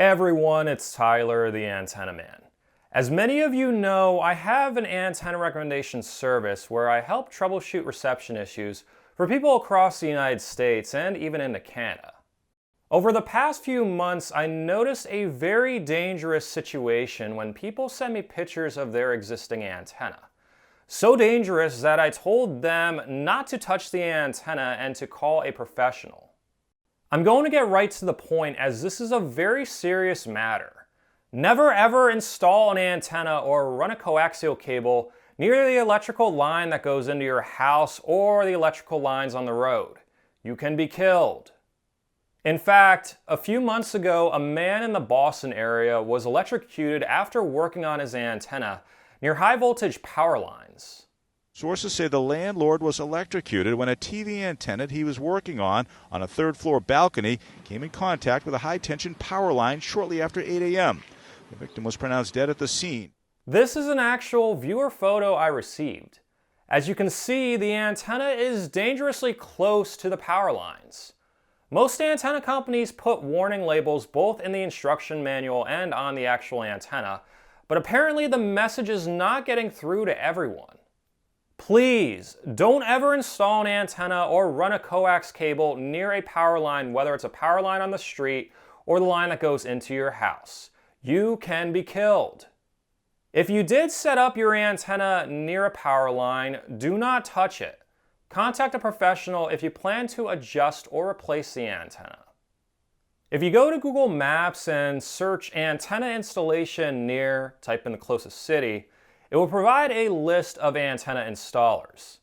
Hey everyone, it's Tyler, the Antenna Man. As many of you know, I have an antenna recommendation service where I help troubleshoot reception issues for people across the United States and even into Canada. Over the past few months, I noticed a very dangerous situation when people send me pictures of their existing antenna. So dangerous that I told them not to touch the antenna and to call a professional. I'm going to get right to the point as this is a very serious matter. Never ever install an antenna or run a coaxial cable near the electrical line that goes into your house or the electrical lines on the road. You can be killed. In fact, a few months ago, a man in the Boston area was electrocuted after working on his antenna near high voltage power lines. Sources say the landlord was electrocuted when a TV antenna he was working on a third-floor balcony came in contact with a high-tension power line shortly after 8 a.m. The victim was pronounced dead at the scene. This is an actual viewer photo I received. As you can see, the antenna is dangerously close to the power lines. Most antenna companies put warning labels both in the instruction manual and on the actual antenna, but apparently the message is not getting through to everyone. Please, don't ever install an antenna or run a coax cable near a power line, whether it's a power line on the street or the line that goes into your house. You can be killed. If you did set up your antenna near a power line, do not touch it. Contact a professional if you plan to adjust or replace the antenna. If you go to Google Maps and search antenna installation near, type in the closest city, it will provide a list of antenna installers.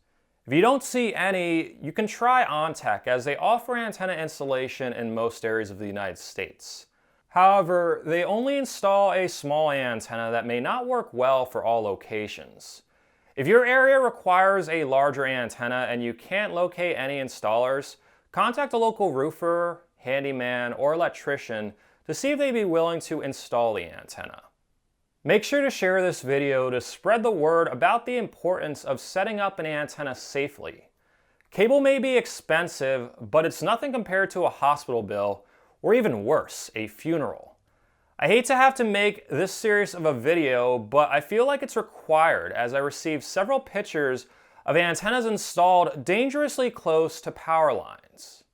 If you don't see any, you can try OnTech as they offer antenna installation in most areas of the United States. However, they only install a small antenna that may not work well for all locations. If your area requires a larger antenna and you can't locate any installers, contact a local roofer, handyman, or electrician to see if they'd be willing to install the antenna. Make sure to share this video to spread the word about the importance of setting up an antenna safely. Cable may be expensive, but it's nothing compared to a hospital bill, or even worse, a funeral. I hate to have to make this serious of a video, but I feel like it's required as I received several pictures of antennas installed dangerously close to power lines.